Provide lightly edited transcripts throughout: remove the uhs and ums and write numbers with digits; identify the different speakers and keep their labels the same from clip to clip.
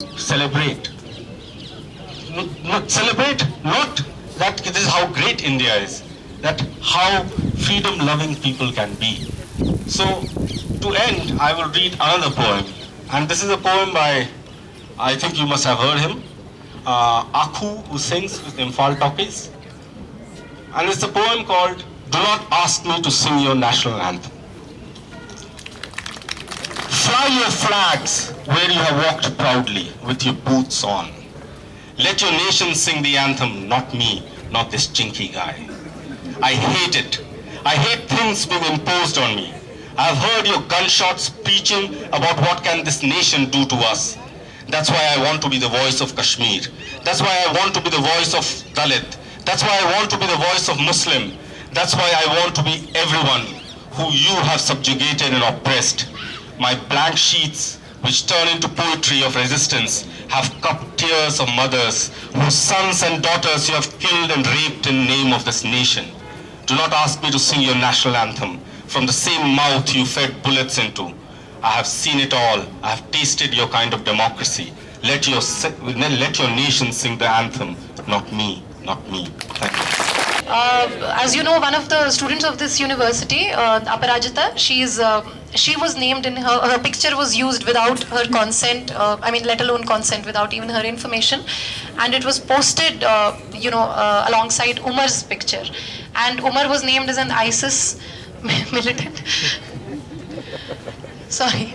Speaker 1: celebrate. Not celebrate, not that this is how great India is, that how freedom-loving people can be. So, to end, I will read another poem, and this is a poem by, I think you must have heard him, Akhu, who sings with Imphal Talkies, and it's a poem called "Do Not Ask Me to Sing Your National Anthem." Fly your flags where you have walked proudly with your boots on. Let your nation sing the anthem, not me, not this chinky guy. I hate it. I hate things being imposed on me. I've heard your gunshots preaching about what can this nation do to us. That's why I want to be the voice of Kashmir. That's why I want to be the voice of Dalit. That's why I want to be the voice of Muslim. That's why I want to be everyone who you have subjugated and oppressed. My blank sheets, which turn into poetry of resistance, have cupped tears of mothers whose sons and daughters you have killed and raped in the name of this nation. Do not ask me to sing your national anthem from the same mouth you fed bullets into. I have seen it all. I have tasted your kind of democracy. Let your nation sing the anthem, not me, not me. Thank you.
Speaker 2: As you know, one of the students of this university, Aparajita, she was named in her picture was used without her consent, let alone consent, without even her information, and it was posted, alongside Umar's picture, and Umar was named as an ISIS militant. Sorry.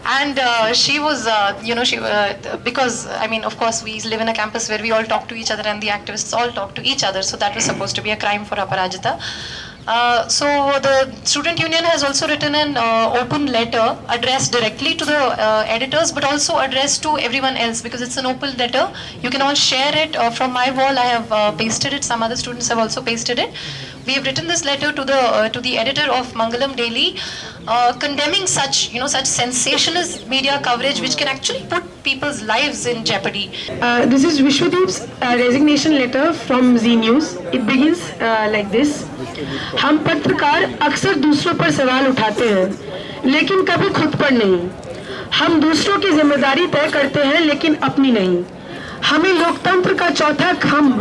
Speaker 2: And she was, because, of course, we live in a campus where we all talk to each other and the activists all talk to each other. So that was supposed to be a crime for Aparajita. So the student union has also written an open letter addressed directly to the editors, but also addressed to everyone else, because it's an open letter. You can all share it. From my wall, I have pasted it. Some other students have also pasted it. We have written this letter to the editor of Mangalam Daily, condemning such sensationalist media coverage which can actually put people's lives in jeopardy.
Speaker 3: This is Vishwadeep's resignation letter from Z News. It begins like this. हम पत्रकार अक्सर दूसरों पर सवाल उठाते हैं, लेकिन कभी खुद पर नहीं. हम दूसरों की जिम्मेदारी तय करते हैं, लेकिन अपनी नहीं. हमें लोकतंत्र का चौथा खंभ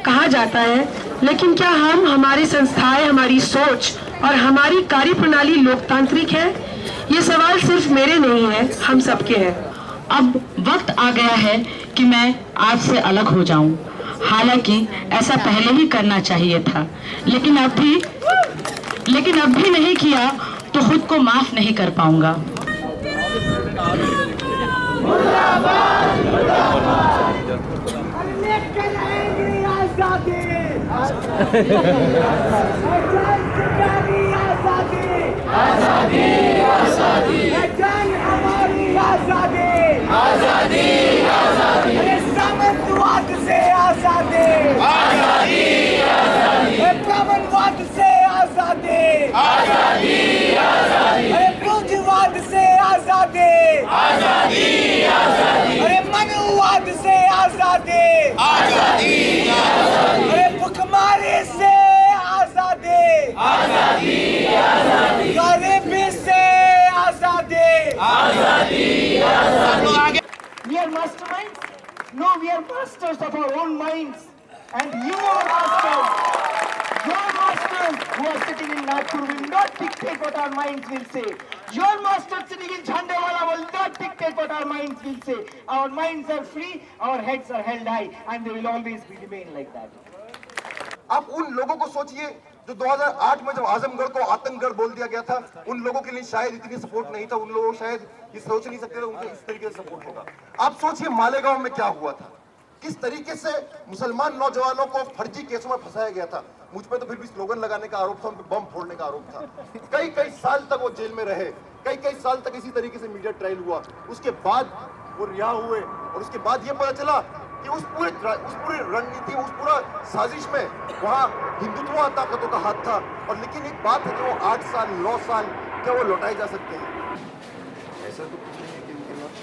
Speaker 3: कहा जाता है, लेकिन क्या हमारी संस्थाएं, हमारी सोच और हमारी कार्यप्रणाली लोकतांत्रिक है? ये सवाल सिर्फ मेरे नहीं है, हम सबके हैं.
Speaker 4: अब वक्त आ गया है कि मैं आपसे अलग हो जाऊं. हालांकि ऐसा पहले ही करना चाहिए था, लेकिन अब भी नहीं किया तो खुद को माफ नहीं कर पाऊंगा.
Speaker 5: We are masterminds? No, we are masters of our own minds. And you are masters. Your masters who are sitting in Nagpur will not dictate what our minds will say. Your masters sitting in Jhandewala will not dictate what our minds will say. Our minds are free, our heads are held high, and they will always remain like that.
Speaker 6: आप उन लोगों को सोचिए जो 2008 में जब आजमगढ़ को आतंकगढ़ बोल दिया गया था, उन लोगों के लिए शायद इतनी सपोर्ट नहीं था. उन लोगों को शायद ये सोच नहीं सकते थे उनको इस तरीके से सपोर्ट होगा. आप सोचिए मालेगांव में क्या हुआ था, किस तरीके से मुसलमान नौजवानों को फर्जी केसों में फंसाया गया था. मुझ पर तो फिर भी स्लोगन लगाने का आरोप था, उन पर बम फोड़ने का आरोप था. कई साल तक वो जेल में रहे, कई साल तक इसी तरीके से मीडिया ट्रायल हुआ. उसके बाद वो रिहा हुए और उसके बाद ये पता चला कि उस पूरे रणनीति, उस पूरा साजिश में वहाँ हिंदुत्व ताकतों का हाथ था. और लेकिन एक बात है कि वो 8 साल 9 साल क्या वो लौटाए जा सकते हैं? ऐसा तो कुछ नहीं है कि उनके पास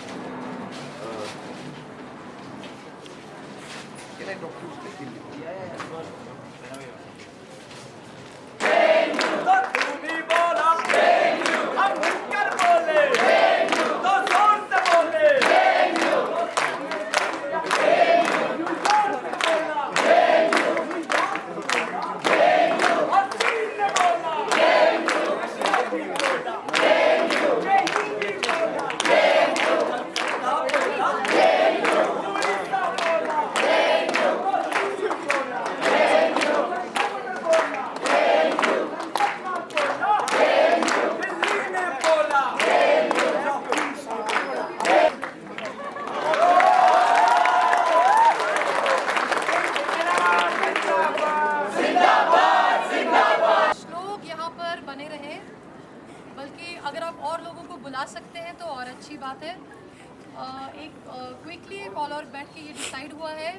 Speaker 7: रिसेंटली एक ऑल और बैठ के ये डिसाइड हुआ है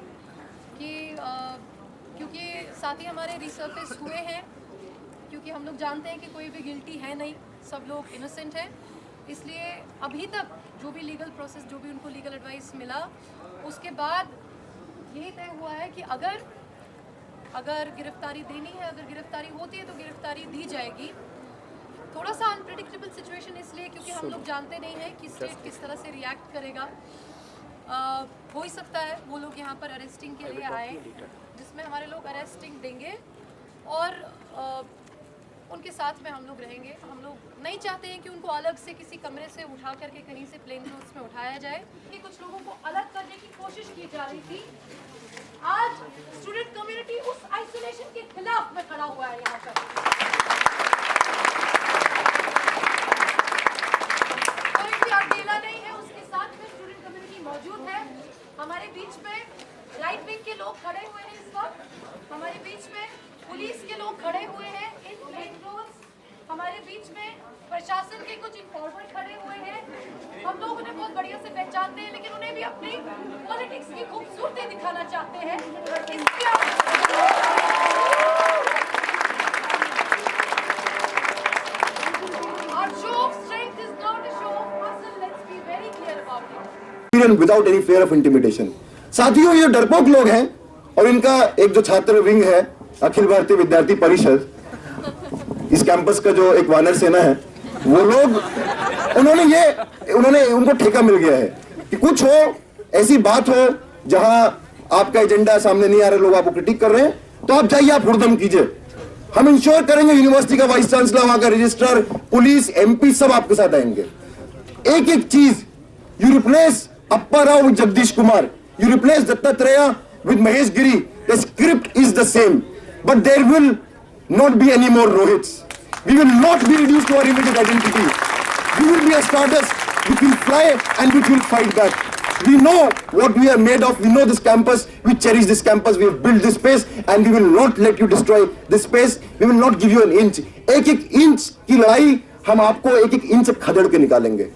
Speaker 7: कि क्योंकि साथी हमारे रिसर्फेस हुए हैं, क्योंकि हम लोग जानते हैं कि कोई भी गिल्टी है नहीं, सब लोग इनोसेंट हैं, इसलिए अभी तक जो भी लीगल प्रोसेस, जो भी उनको लीगल एडवाइस मिला, उसके बाद यही तय हुआ है कि अगर गिरफ्तारी देनी है, अगर गिरफ्तारी होती है तो गिरफ्तारी दी जाएगी। थोड़ा सा अनप्रेडिक्टेबल सिचुएशन इसलिए क्योंकि हम लोग जानते नहीं हैं कि स्टेट किस तरह से रिएक्ट करेगा। हो ही सकता है वो लोग यहाँ पर अरेस्टिंग के लिए आए, जिसमें हमारे लोग अरेस्टिंग देंगे और उनके साथ में हम लोग रहेंगे। हम लोग नहीं चाहते हैं कि उनको अलग से किसी कमरे से उठा करके कहीं से प्लेन क्लोथ्स में उठाया जाए। कि कुछ लोगों को अलग करने की कोशिश की जा रही थी। आज स्टूडेंट कम्युनिटी उस आइसोलेशन के खिलाफ में खड़ा हुआ है यहाँ पर। कोई भी अकेला नहीं है, उसके साथ में स्टूडेंट कम्युनिटी मौजूद है। हमारे बीच में राइट विंग के लोग खड़े हुए हैं इस वक्त, हमारे बीच में पुलिस के लोग खड़े हुए हैं इन प्लेन क्लोथ्स, हमारे बीच में प्रशासन के कुछ इन्फॉर्मर खड़े हुए हैं। हम लोग उन्हें बहुत बढ़िया से पहचानते हैं, लेकिन उन्हें भी अपनी पॉलिटिक्स की खूबसूरती दिखाना चाहते हैं। Our show of strength is not a show of muscle. Let's be very clear about it.
Speaker 6: Without any fear of intimidation. साथियों, ये डरपोक लोग हैं और इनका एक जो छात्र विंग है, अखिल भारतीय विद्यार्थी परिषद, इस कैंपस का जो एक वानर सेना है, वो लोग उन्होंने उनको ठेका मिल गया है कि कुछ हो, ऐसी बात हो जहां आपका एजेंडा सामने नहीं आ रहा, लोग आपको क्रिटिक कर रहे हैं, तो आप जाइए, आप हुड़दंग कीजिए। हम इंश्योर करेंगे यूनिवर्सिटी का वाइस चांसलर, वहां का रजिस्ट्रार, पुलिस, एमपी सब आपके साथ आएंगे। एक एक चीज, you replace Appa Rao with Jagdish Kumar, you replace Dattatreya with Mahesh Giri, the script is the same, but there will not be any more Rohits. We will not be reduced to our immediate identity. We will be a stardust which will fly and which will fight back. We know what we are made of. We know this campus. We cherish this campus. We have built this space and we will not let you destroy this space. We will not give you an inch. एक एक inch की लड़ाई हम आपको एक एक inch खदेड़ के निकालेंगे।